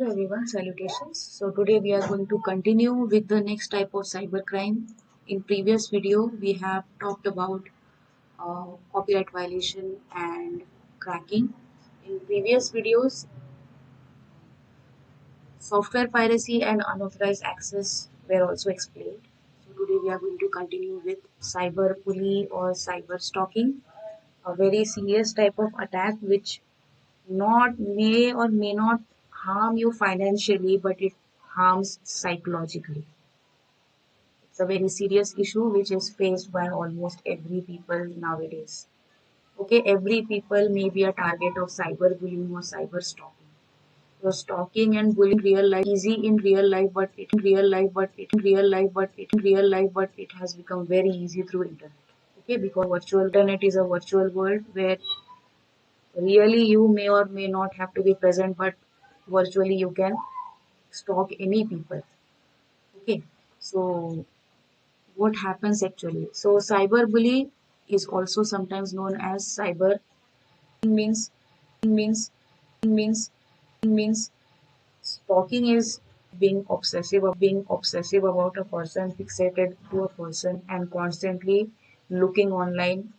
Hello everyone, salutations. So today we are going to continue with the next type of cybercrime. In previous video, we have talked about copyright violation and cracking. In previous videos, software piracy and unauthorized access were also explained. So today we are going to continue with cyberbully or cyberstalking, a very serious type of attack which not may or may not harm you financially, but it harms psychologically. It's a very serious issue which is faced by almost every people nowadays. Okay, every people may be a target of cyberbullying or cyber stalking. So stalking and bullying easy in real life, but it has become very easy through internet. Okay, because virtual internet is a virtual world where really you may or may not have to be present, but virtually you can stalk any people. Okay, so what happens actually? So cyberbully is also sometimes known as cyber means means means stalking is being obsessive about a person, fixated to a person and constantly looking online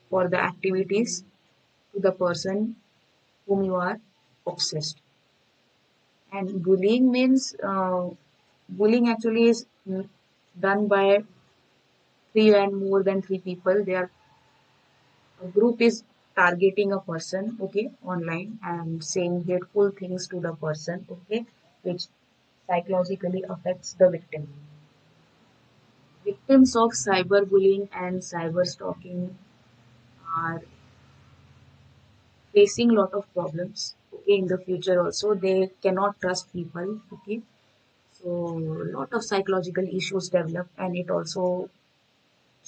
for the activities to the person whom you are obsessed. And bullying means bullying actually is done by three and more than three people. They are a group is targeting a person, okay, online and saying hateful things to the person, okay, which psychologically affects the victim. Victims of cyberbullying and cyberstalking are facing a lot of problems. Okay, in the future also they cannot trust people. Okay, so a lot of psychological issues develop, and it also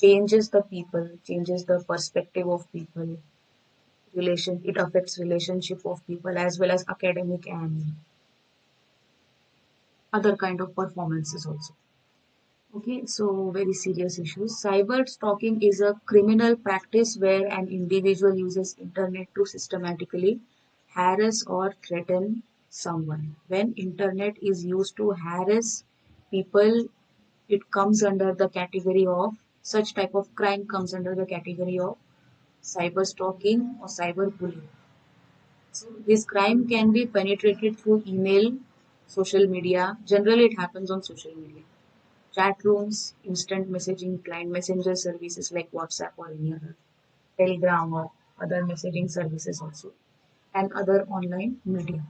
changes the people, changes the perspective of people. It affects relationship of people as well as academic and other kind of performances also. Okay, so very serious issues. Cyber stalking is a criminal practice where an individual uses internet to systematically harass or threaten someone. When internet is used to harass people, it comes under the category of such type of crime comes under the category of cyber stalking or cyber bullying. So this crime can be penetrated through email, social media. Generally, it happens on social media, chat rooms, instant messaging, client messenger services like WhatsApp or any other, Telegram or other messaging services also, and other online media.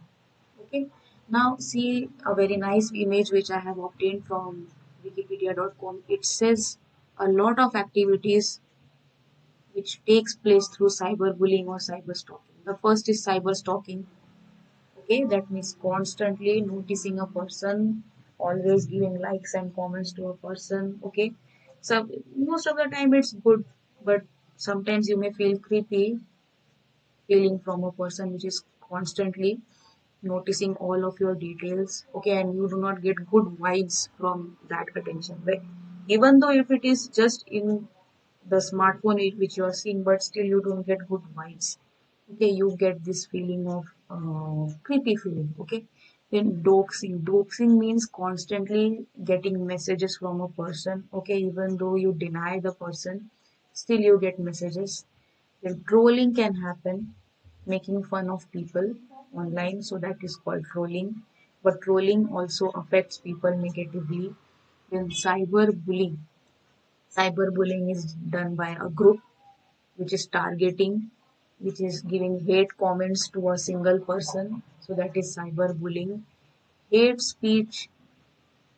Okay. Now see a very nice image which I have obtained from wikipedia.com. It says a lot of activities which takes place through cyberbullying or cyberstalking. The first is cyberstalking. Okay, that means constantly noticing a person, always giving likes and comments to a person. Okay, so most of the time it's good, but sometimes you may feel creepy feeling from a person which is constantly noticing all of your details. Okay, and you do not get good vibes from that attention. Right? Even though if it is just in the smartphone which you are seeing, but still you don't get good vibes. Okay, you get this feeling of creepy feeling. Okay, then doxing means constantly getting messages from a person. Okay, even though you deny the person, still you get messages. Then trolling can happen, making fun of people online, so that is called trolling. But trolling also affects people negatively. Then cyberbullying is done by a group which is targeting, which is giving hate comments to a single person. So that is cyberbullying. Hate speech.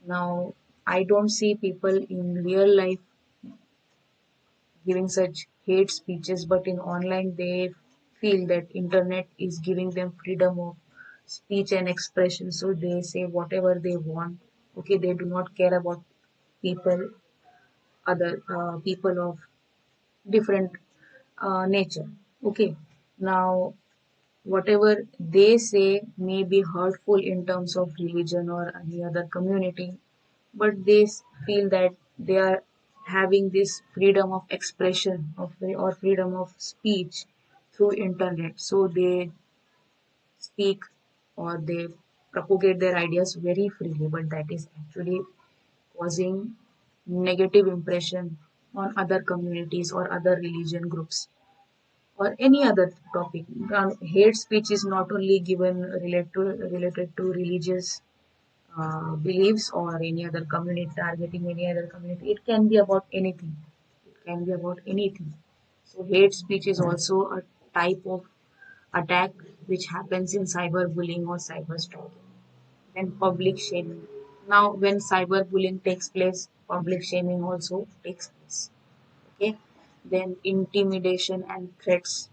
Now, I don't see people in real life giving such hate speeches, but in online they feel that internet is giving them freedom of speech and expression. So they say whatever they want. Okay, they do not care about people, other people of different nature. Okay, now whatever they say may be hurtful in terms of religion or any other community, but they feel that they are having this freedom of expression or freedom of speech through internet. So they speak or they propagate their ideas very freely, but that is actually causing negative impression on other communities or other religion groups or any other topic. Hate speech is not only given related to religious beliefs or any other community, targeting any other community. It can be about anything. It can be about anything. So hate speech is also a type of attack which happens in cyberbullying or cyberstalking. Then public shaming. Now, when cyberbullying takes place, public shaming also takes place. Okay. Then intimidation and threats.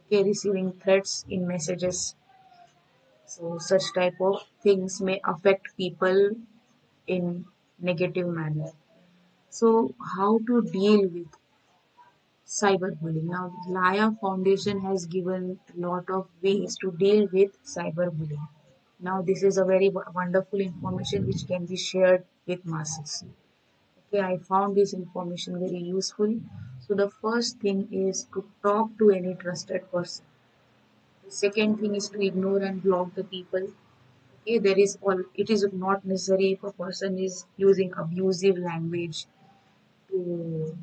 Okay, receiving threats in messages. So such type of things may affect people in negative manner. So how to deal with cyberbullying? Now, Laya Foundation has given a lot of ways to deal with cyberbullying. Now, this is a very wonderful information which can be shared with masses. Okay, I found this information very useful. So the first thing is to talk to any trusted person. The second thing is to ignore and block the people. Okay, there is all. It is not necessary if a person is using abusive language to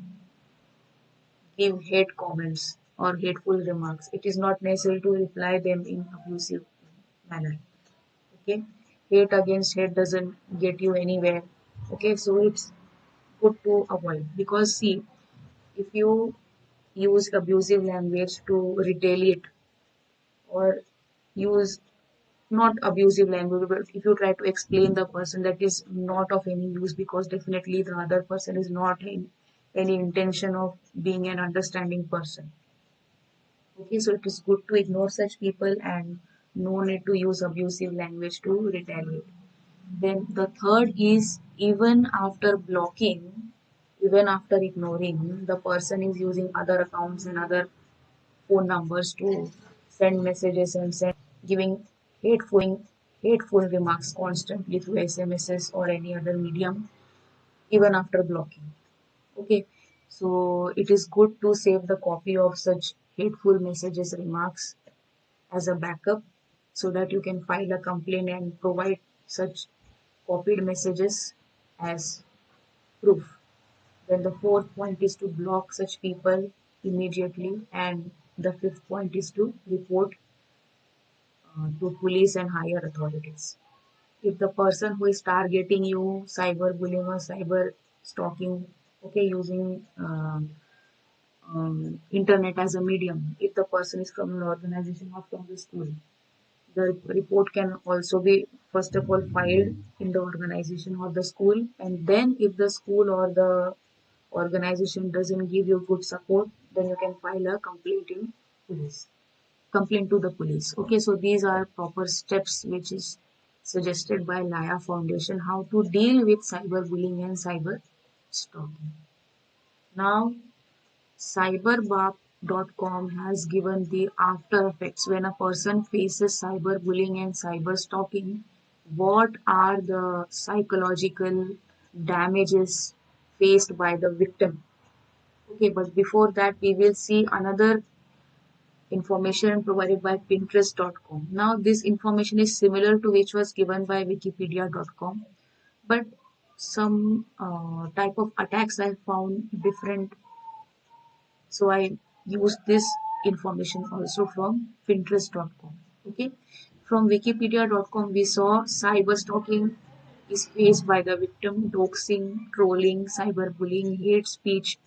give hate comments or hateful remarks. It is not necessary to reply them in abusive manner. Okay, hate against hate doesn't get you anywhere. Okay, so it's good to avoid because see, if you use abusive language to retaliate or use not abusive language, but if you try to explain the person, that is not of any use because definitely the other person is not in any intention of being an understanding person. Okay, so it is good to ignore such people and no need to use abusive language to retaliate. Then the third is even after blocking, even after ignoring, the person is using other accounts and other phone numbers to send messages and send giving hateful remarks constantly through SMSs or any other medium, even after blocking. Okay, so it is good to save the copy of such hateful messages remarks as a backup so that you can file a complaint and provide such copied messages as proof. Then the fourth point is to block such people immediately, and the fifth point is to report to police and higher authorities. If the person who is targeting you, cyberbullying or cyber stalking, okay, using internet as a medium, if the person is from an organization or from the school, the report can also be first of all filed in the organization or the school, and then if the school or the organization doesn't give you good support, then you can file a police complaint to the police. Okay, so these are proper steps which is suggested by Laya Foundation how to deal with cyberbullying and cyber stalking. Now, cyberbully.com has given the after effects when a person faces cyberbullying and cyber stalking. What are the psychological damages faced by the victim? Okay, but before that, we will see another information provided by Pinterest.com. Now, this information is similar to which was given by Wikipedia.com, but some type of attacks I found different. So I used this information also from Pinterest.com. Okay, from Wikipedia.com we saw cyber stalking is faced by the victim, doxing, trolling, cyberbullying, hate speech,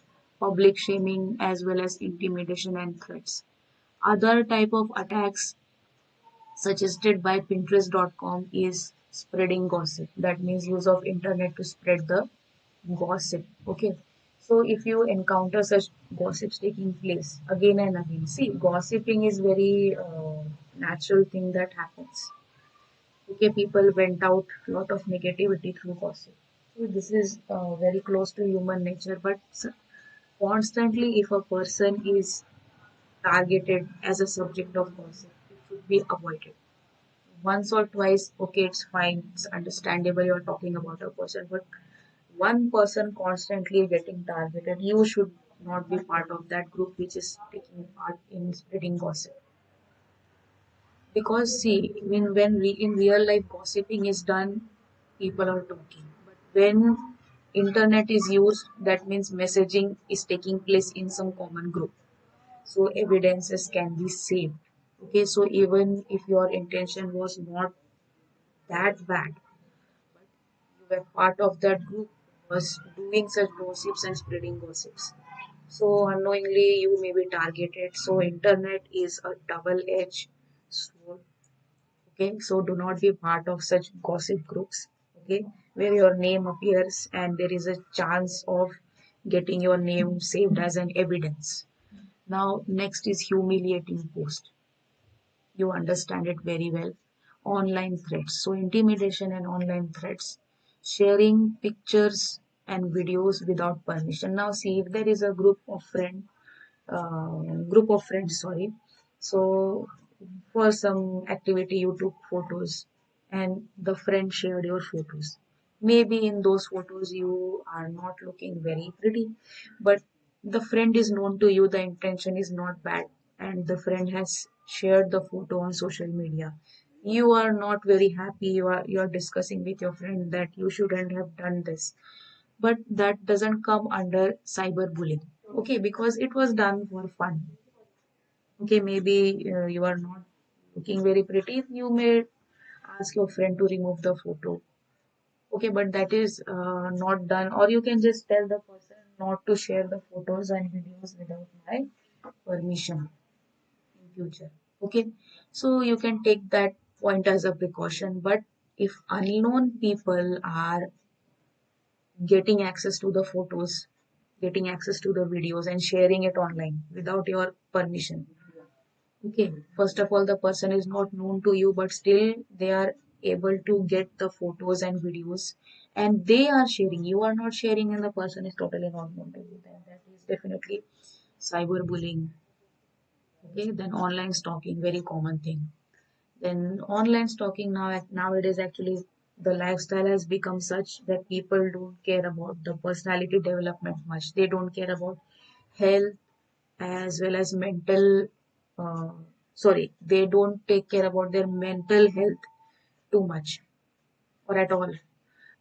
public shaming, as well as intimidation and threats. Other type of attacks suggested by Pinterest.com is spreading gossip. That means use of internet to spread the gossip. Okay. So if you encounter such gossips taking place again and again, see, gossiping is very natural thing that happens. Okay, people went out a lot of negativity through gossip. So this is very close to human nature, but constantly, if a person is targeted as a subject of gossip, it should be avoided. Once or twice, okay, it's fine, it's understandable you're talking about a person, but one person constantly getting targeted, you should not be part of that group which is taking part in spreading gossip. Because see, in real life gossiping is done, people are talking. But when internet is used, that means messaging is taking place in some common group. So evidences can be saved. Okay, so even if your intention was not that bad, but you were part of that group was doing such gossips and spreading gossips. So unknowingly you may be targeted. So internet is a double-edged sword. Okay, so do not be part of such gossip groups. Okay, where your name appears and there is a chance of getting your name saved as an evidence. Now, next is humiliating post. You understand it very well. Online threats. So, intimidation and online threats. Sharing pictures and videos without permission. Now, see if there is a group of friends, sorry. So, for some activity, you took photos and the friend shared your photos. Maybe in those photos, you are not looking very pretty, but the friend is known to you, the intention is not bad, and the friend has shared the photo on social media. You are not very happy, you are discussing with your friend that you shouldn't have done this, but that doesn't come under cyberbullying. Okay, because it was done for fun. Okay, maybe you are not looking very pretty. You may ask your friend to remove the photo. Okay, but that is not done. Or you can just tell the person not to share the photos and videos without my permission in future. Okay, so you can take that point as a precaution. But if unknown people are getting access to the photos, getting access to the videos, and sharing it online without your permission. Okay, first of all, the person is not known to you, but still they are able to get the photos and videos and they are sharing. You are not sharing, and the person is totally not known to you. Then that is definitely cyberbullying. Okay, then online stalking, very common thing. Then online stalking nowadays actually the lifestyle has become such that people don't care about the personality development much. They don't care about health as well as mental. Uh, sorry, they don't take care about their mental health too much or at all.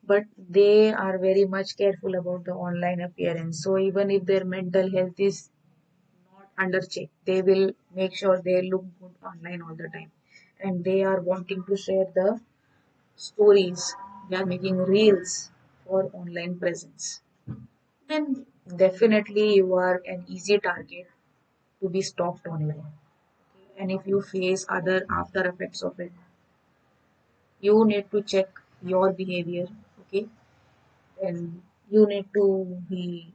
But they are very much careful about the online appearance. So even if their mental health is not under check, they will make sure they look good online all the time. And they are wanting to share the stories, they are making reels for online presence. Then definitely you are an easy target to be stalked online. And if you face other after effects of it, you need to check your behavior. Okay, then you need to be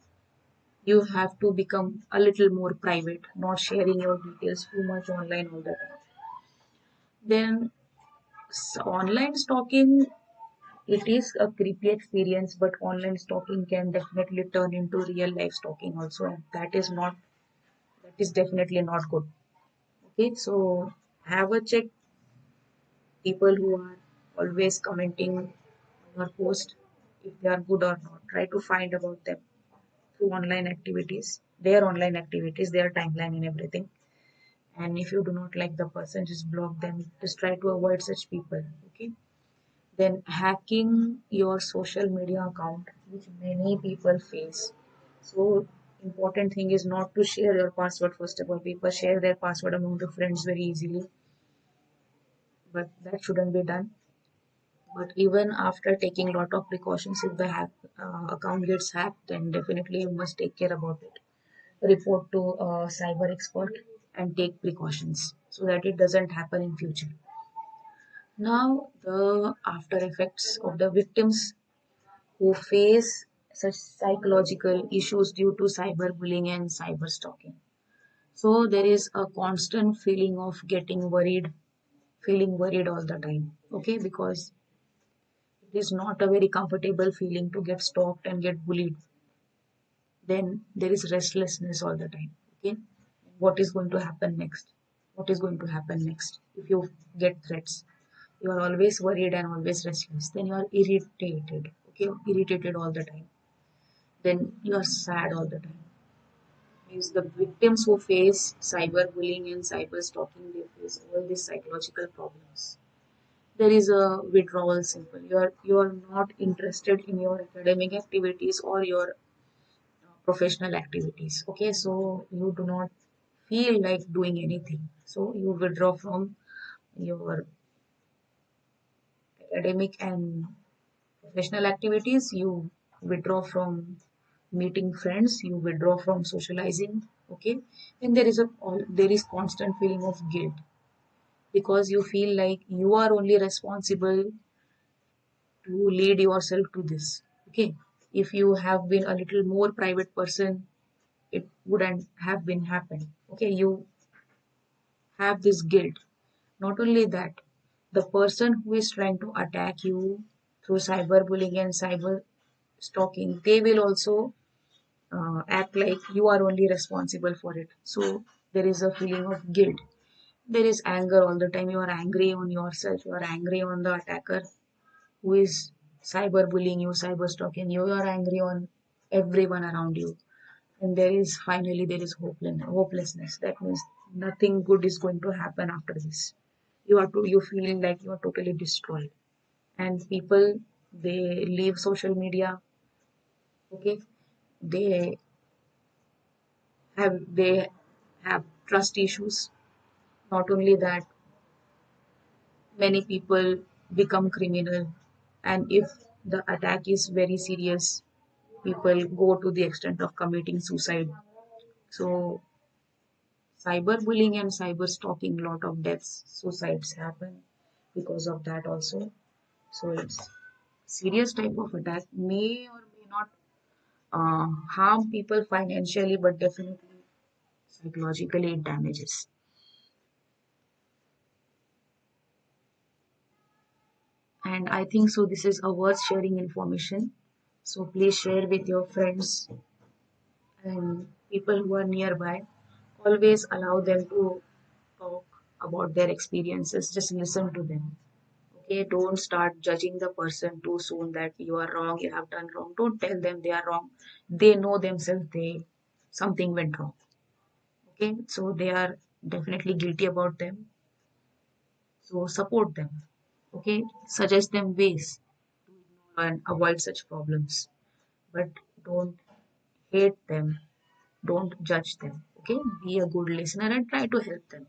you have to become a little more private, not sharing your details too much online all the time. Then online stalking, it is a creepy experience, but online stalking can definitely turn into real life stalking also, and that is definitely not good. Okay, so have a check people who are always commenting on your post if they are good or not. Try to find about them through online activities, their online activities, their timeline and everything. And if you do not like the person, just block them. Just try to avoid such people. Okay. Then hacking your social media account, which many people face. So important thing is not to share your password first of all. People share their password among the friends very easily, but that shouldn't be done. But even after taking lot of precautions, if the account gets hacked, then definitely you must take care about it. Report to a cyber expert and take precautions so that it doesn't happen in future. Now, the after effects of the victims who face such psychological issues due to cyberbullying and cyber stalking. So there is a constant feeling of getting worried, feeling worried all the time. Okay, because it is not a very comfortable feeling to get stalked and get bullied. Then there is restlessness all the time. Okay, what is going to happen next? What is going to happen next? If you get threats, you are always worried and always restless. Then you are irritated. Okay, irritated all the time. Then you are sad all the time. Means the victims who face cyberbullying and cyberstalking, they face all these psychological problems. There is a withdrawal symptom. You are not interested in your academic activities or your professional activities. Okay, so you do not feel like doing anything. So you withdraw from your academic and professional activities. You withdraw from meeting friends. You withdraw from socializing. Okay, and there is constant feeling of guilt because you feel like you are only responsible to lead yourself to this. Okay, if you have been a little more private person, it wouldn't have been happened. Okay, you have this guilt. Not only that, the person who is trying to attack you through cyberbullying and cyber stalking, they will also act like you are only responsible for it. So there is a feeling of guilt. There is anger all the time. You are angry on yourself. You are angry on the attacker who is cyberbullying you, cyber stalking you. You are angry on everyone around you. And there is hopelessness. That means nothing good is going to happen after this. You feel like you are totally destroyed. And people, they leave social media. Okay, they they have trust issues. Not only that, many people become criminal, and if the attack is very serious, people go to the extent of committing suicide. So cyberbullying and cyber stalking, lot of deaths, suicides happen because of that also. So it's serious type of attack, may or may not harm people financially, but definitely psychologically it damages. And I think so this is a worth sharing information. So please share with your friends and people who are nearby. Always allow them to talk about their experiences. Just listen to them. Okay, don't start judging the person too soon that you are wrong, you have done wrong. Don't tell them they are wrong. They know themselves they something went wrong. Okay, so they are definitely guilty about them. So support them. Okay, suggest them ways and avoid such problems. But don't hate them. Don't judge them. Okay, be a good listener and try to help them.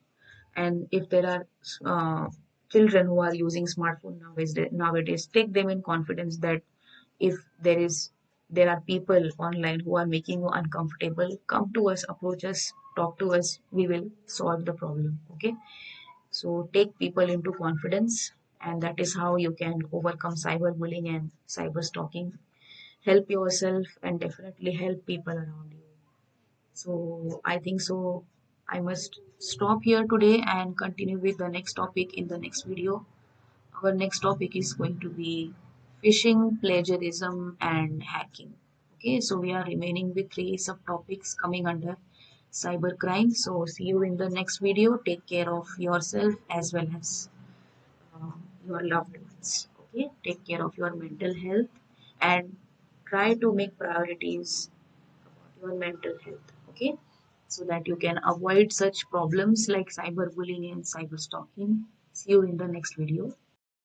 And if there are children who are using smartphone nowadays, take them in confidence that if there are people online who are making you uncomfortable, come to us, approach us, talk to us, we will solve the problem. Okay, so take people into confidence, and that is how you can overcome cyberbullying and cyber stalking. Help yourself and definitely help people around you. So I think so. I must stop here today and continue with the next topic in the next video. Our next topic is going to be phishing, plagiarism, and hacking. Okay, so we are remaining with three subtopics coming under cybercrime. So see you in the next video. Take care of yourself as well as your loved ones. Okay, take care of your mental health and try to make priorities about your mental health. Okay, so that you can avoid such problems like cyberbullying and cyberstalking. See you in the next video.